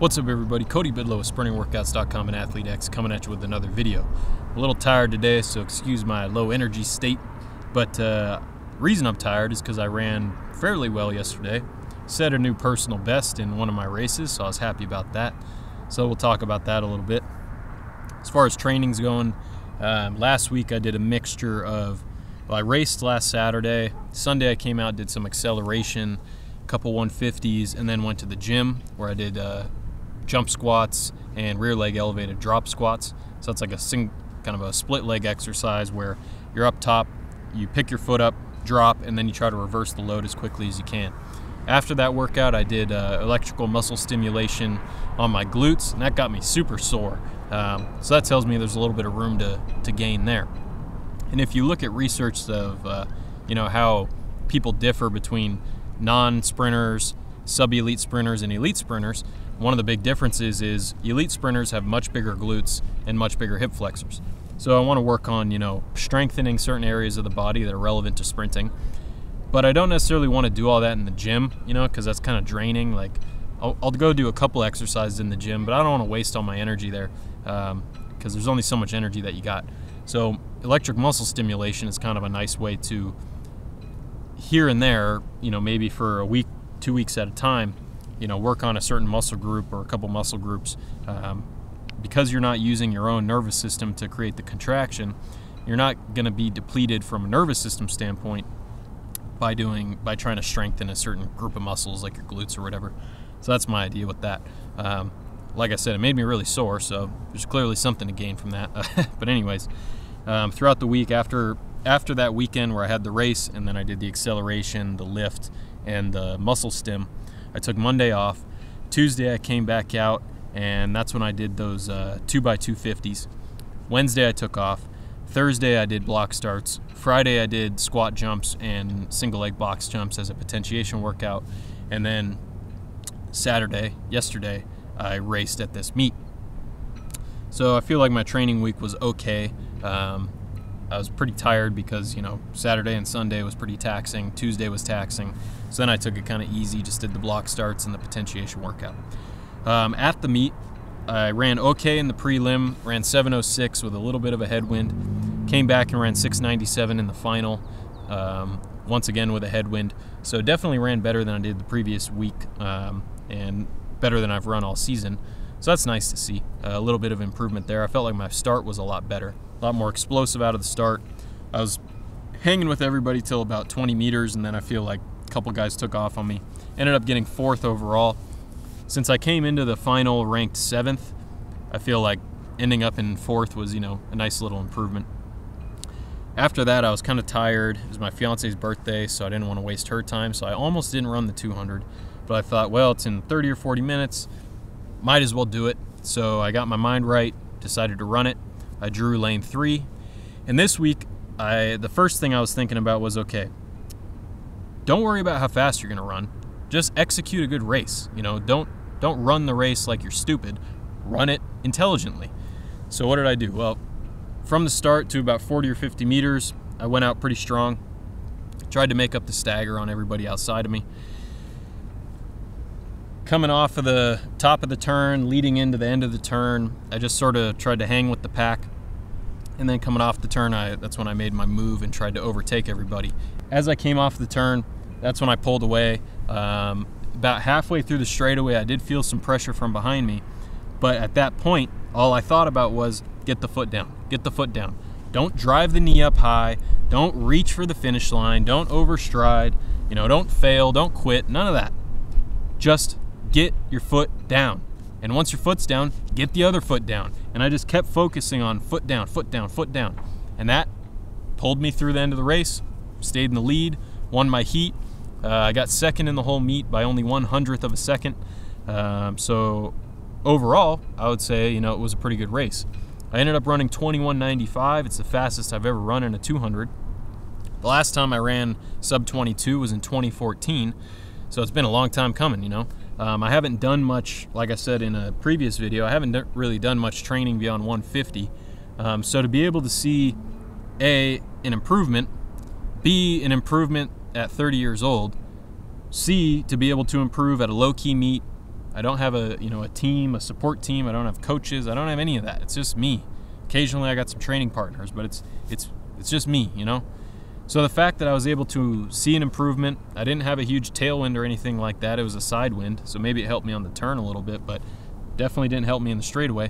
What's up everybody, Cody Bidlow with SprintingWorkouts.com and ATHLETE.X coming at you with another video. I'm a little tired today, so excuse my low energy state, but the reason I'm tired is because I ran fairly well yesterday. Set a new personal best in one of my races, so I was happy about that. So we'll talk about that a little bit. As far as training's going, last week I did a mixture of, well, I raced last Saturday. Sunday I came out, did some acceleration, a couple 150s, and then went to the gym where I did jump squats and rear leg elevated drop squats. So it's like a kind of a split leg exercise where you're up top, you pick your foot up, drop, and then you try to reverse the load as quickly as you can. After that workout, I did electrical muscle stimulation on my glutes, and that got me super sore. So that tells me there's a little bit of room to gain there. And if you look at research of how people differ between non-sprinters, sub-elite sprinters, and elite sprinters, one of the big differences is elite sprinters have much bigger glutes and much bigger hip flexors. So I want to work on, strengthening certain areas of the body that are relevant to sprinting. But I don't necessarily want to do all that in the gym, because that's kind of draining. Like, I'll go do a couple exercises in the gym, but I don't want to waste all my energy there because there's only so much energy that you got. So electric muscle stimulation is kind of a nice way to, here and there, maybe for a week, 2 weeks at a time, work on a certain muscle group or a couple muscle groups. Because you're not using your own nervous system to create the contraction, you're not going to be depleted from a nervous system standpoint by trying to strengthen a certain group of muscles like your glutes or whatever. So that's my idea with that. Like I said, it made me really sore, so there's clearly something to gain from that. But anyways, throughout the week, after that weekend where I had the race and then I did the acceleration, the lift, and the muscle stim, I took Monday off. Tuesday I came back out, and that's when I did those 2x250s. Wednesday I took off. Thursday I did block starts. Friday I did squat jumps and single leg box jumps as a potentiation workout. And then yesterday, I raced at this meet. So I feel like my training week was okay. I was pretty tired because, Saturday and Sunday was pretty taxing. Tuesday was taxing. So then I took it kind of easy, just did the block starts and the potentiation workout. At the meet, I ran okay in the prelim, ran 7:06 with a little bit of a headwind. Came back and ran 6:97 in the final, once again with a headwind. So definitely ran better than I did the previous week and better than I've run all season. So that's nice to see, a little bit of improvement there. I felt like my start was a lot better, a lot more explosive out of the start. I was hanging with everybody till about 20 meters, and then I feel like a couple guys took off on me. Ended up getting 4th overall. Since I came into the final ranked 7th, I feel like ending up in 4th was, a nice little improvement. After that, I was kind of tired. It was my fiance's birthday, so I didn't want to waste her time, so I almost didn't run the 200. But I thought, well, it's in 30 or 40 minutes. Might as well do it. So I got my mind right, decided to run it. I drew lane 3. And this week, the first thing I was thinking about was, okay, don't worry about how fast you're going to run. Just execute a good race. Don't run the race like you're stupid. Run it intelligently. So what did I do? Well, from the start to about 40 or 50 meters, I went out pretty strong. Tried to make up the stagger on everybody outside of me. Coming off of the top of the turn, leading into the end of the turn, I just sort of tried to hang with the pack. And then coming off the turn, that's when I made my move and tried to overtake everybody. As I came off the turn, that's when I pulled away. About halfway through the straightaway, I did feel some pressure from behind me. But at that point, all I thought about was get the foot down, get the foot down. Don't drive the knee up high. Don't reach for the finish line. Don't overstride. Don't fail. Don't quit. None of that. Just get your foot down. And once your foot's down, get the other foot down. And I just kept focusing on foot down, foot down, foot down. And that pulled me through the end of the race, stayed in the lead, won my heat. I got 2nd in the whole meet by only 1/100th of a second. So overall, I would say, it was a pretty good race. I ended up running 21:95. It's the fastest I've ever run in a 200. The last time I ran sub 22 was in 2014. So it's been a long time coming, I haven't done much, like I said in a previous video, I haven't really done much training beyond 150. So to be able to see A, an improvement, B, an improvement at 30 years old, C, to be able to improve at a low-key meet I don't have a team, a support team. I don't have coaches. I don't have any of that. It's just me. Occasionally I got some training partners, but it's just me, So the fact that I was able to see an improvement, I didn't have a huge tailwind or anything like that. It was a side wind, so maybe it helped me on the turn a little bit, but definitely didn't help me in the straightaway.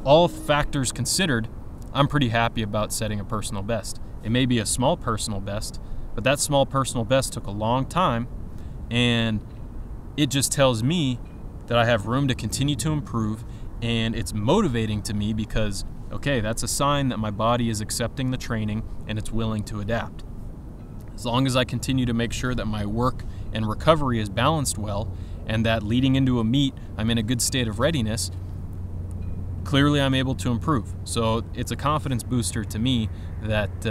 All factors considered, I'm pretty happy about setting a personal best. It may be a small personal best, but that small personal best took a long time, and it just tells me that I have room to continue to improve, and it's motivating to me because, okay, that's a sign that my body is accepting the training and it's willing to adapt. As long as I continue to make sure that my work and recovery is balanced well, and that leading into a meet, I'm in a good state of readiness, clearly I'm able to improve. So it's a confidence booster to me that,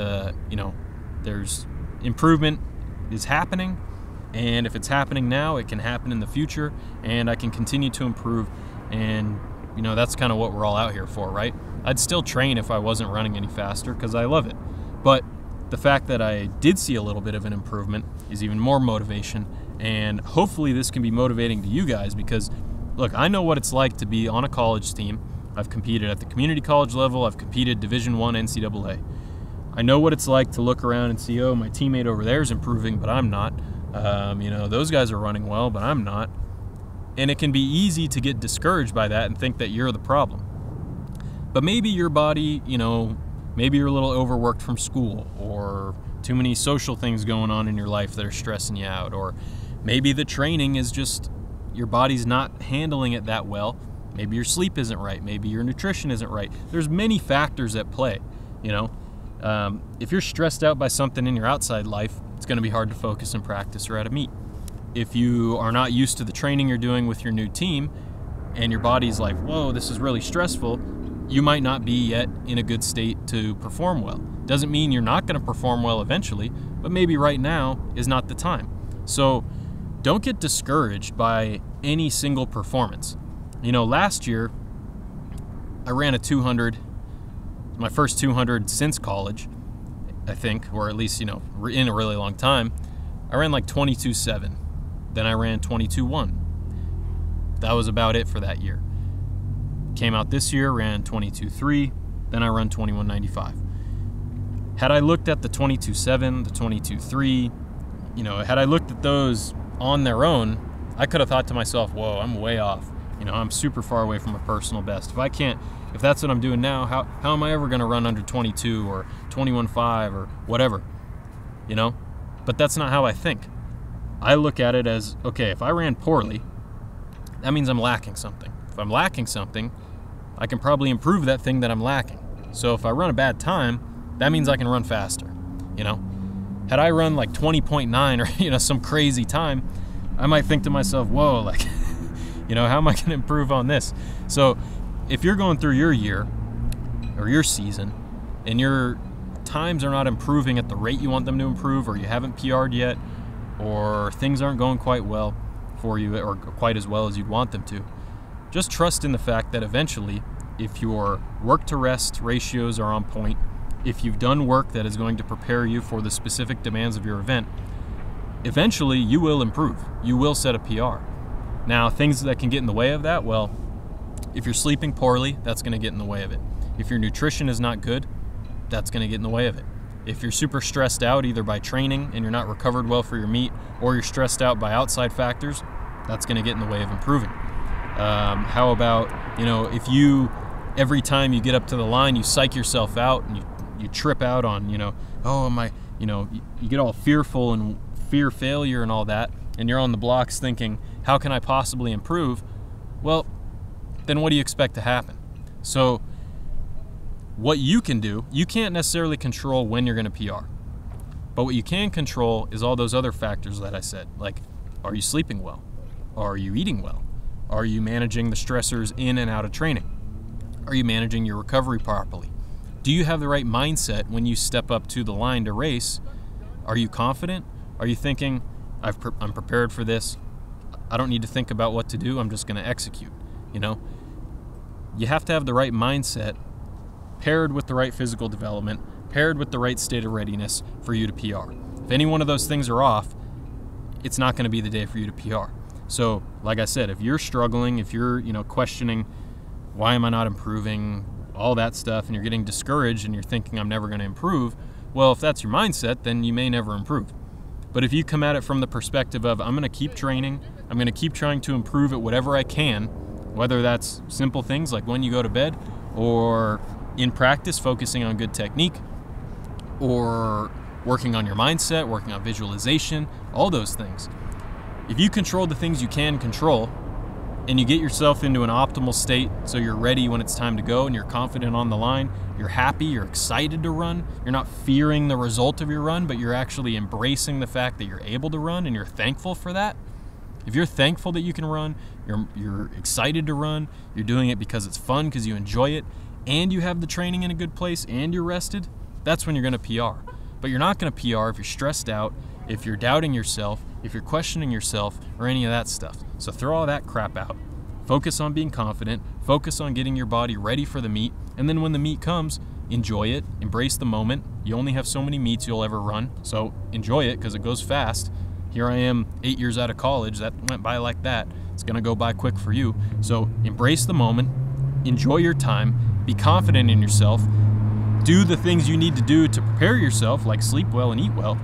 there's improvement is happening, and if it's happening now, it can happen in the future, and I can continue to improve, and that's kind of what we're all out here for, right? I'd still train if I wasn't running any faster because I love it. But the fact that I did see a little bit of an improvement is even more motivation, and hopefully this can be motivating to you guys because, look, I know what it's like to be on a college team. I've competed at the community college level. I've competed Division I NCAA. I know what it's like to look around and see, oh, my teammate over there is improving, but I'm not. Those guys are running well, but I'm not. And it can be easy to get discouraged by that and think that you're the problem. But maybe your body, maybe you're a little overworked from school, or too many social things going on in your life that are stressing you out, or maybe the training is just your body's not handling it that well. Maybe your sleep isn't right. Maybe your nutrition isn't right. There's many factors at play, If you're stressed out by something in your outside life, it's going to be hard to focus and practice or at a meet. If you are not used to the training you're doing with your new team and your body's like, whoa, this is really stressful, you might not be yet in a good state to perform well. Doesn't mean you're not going to perform well eventually, but maybe right now is not the time. So don't get discouraged by any single performance. Last year I ran a 200, my first 200 since college, I think, or at least, in a really long time. I ran like 22.7. Then I ran 22.1. That was about it for that year. Came out this year, ran 22.3. Then I run 21.95. Had I looked at the 22.7, the 22.3, had I looked at those on their own, I could have thought to myself, whoa, I'm way off. I'm super far away from a personal best. If that's what I'm doing now, how am I ever going to run under 22 or 21.5 or whatever, But that's not how I think. I look at it as, okay, if I ran poorly, that means I'm lacking something. If I'm lacking something, I can probably improve that thing that I'm lacking. So if I run a bad time, that means I can run faster, Had I run like 20.9 or, some crazy time, I might think to myself, whoa, like, how am I going to improve on this? So if you're going through your year or your season and your times are not improving at the rate you want them to improve, or you haven't PR'd yet, or things aren't going quite well for you or quite as well as you'd want them to, just trust in the fact that eventually, if your work to rest ratios are on point, if you've done work that is going to prepare you for the specific demands of your event, eventually you will improve. You will set a PR. Now, things that can get in the way of that, well, if you're sleeping poorly, that's going to get in the way of it. If your nutrition is not good, that's going to get in the way of it. If you're super stressed out either by training and you're not recovered well for your meet, or you're stressed out by outside factors, that's going to get in the way of improving. How about, if you, every time you get up to the line, you psych yourself out and you trip out on, oh, am I, you get all fearful and fear failure and all that, and you're on the blocks thinking, how can I possibly improve? Well, then what do you expect to happen? So what you can do, you can't necessarily control when you're going to PR. But what you can control is all those other factors that I said, like, are you sleeping well? Are you eating well? Are you managing the stressors in and out of training? Are you managing your recovery properly? Do you have the right mindset when you step up to the line to race? Are you confident? Are you thinking, I'm prepared for this. I don't need to think about what to do. I'm just going to execute. You have to have the right mindset paired with the right physical development, paired with the right state of readiness for you to PR. If any one of those things are off, it's not going to be the day for you to PR. So like I said, if you're struggling, if you're questioning, why am I not improving, all that stuff, and you're getting discouraged and you're thinking I'm never going to improve, well, if that's your mindset, then you may never improve. But if you come at it from the perspective of, I'm going to keep training, I'm going to keep trying to improve at whatever I can, whether that's simple things like when you go to bed, or in practice focusing on good technique, or working on your mindset, working on visualization, all those things. If you control the things you can control, and you get yourself into an optimal state so you're ready when it's time to go and you're confident on the line, you're happy, you're excited to run, you're not fearing the result of your run, but you're actually embracing the fact that you're able to run and you're thankful for that. If you're thankful that you can run, you're excited to run, you're doing it because it's fun, because you enjoy it, and you have the training in a good place and you're rested, that's when you're going to PR. But you're not going to PR if you're stressed out, if you're doubting yourself, if you're questioning yourself, or any of that stuff. So throw all that crap out. Focus on being confident, focus on getting your body ready for the meet, and then when the meet comes, enjoy it, embrace the moment. You only have so many meets you'll ever run, so enjoy it because it goes fast. Here I am 8 years out of college, that went by like that. It's gonna go by quick for you. So embrace the moment, enjoy your time, be confident in yourself, do the things you need to do to prepare yourself, like sleep well and eat well,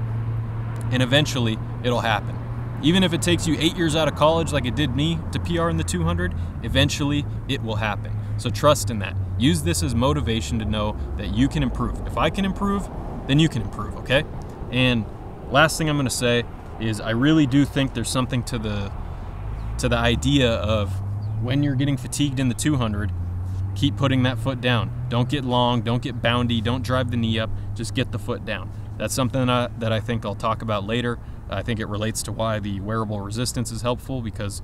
and eventually it'll happen. Even if it takes you 8 years out of college like it did me to PR in the 200, eventually it will happen. So trust in that. Use this as motivation to know that you can improve. If I can improve, then you can improve, okay? And last thing I'm gonna say is I really do think there's something to the idea of when you're getting fatigued in the 200, keep putting that foot down. Don't get long, don't get boundy, don't drive the knee up, just get the foot down. That's something that I think I'll talk about later. I think it relates to why the wearable resistance is helpful, because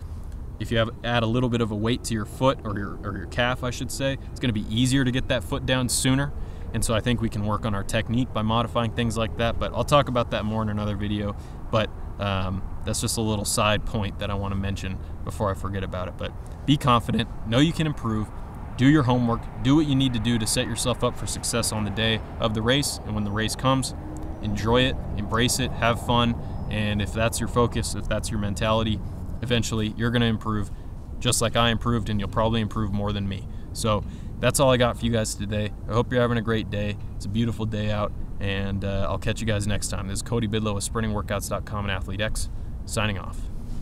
if you add a little bit of a weight to your foot, or your calf, I should say, it's going to be easier to get that foot down sooner. And so I think we can work on our technique by modifying things like that. But I'll talk about that more in another video. But that's just a little side point that I want to mention before I forget about it. But be confident, know you can improve, do your homework, do what you need to do to set yourself up for success on the day of the race. And when the race comes, enjoy it, embrace it, have fun. And if that's your focus, if that's your mentality, eventually you're going to improve just like I improved, and you'll probably improve more than me. So that's all I got for you guys today. I hope you're having a great day. It's a beautiful day out, and I'll catch you guys next time. This is Cody Bidlow with SprintingWorkouts.com and ATHLETE.X signing off.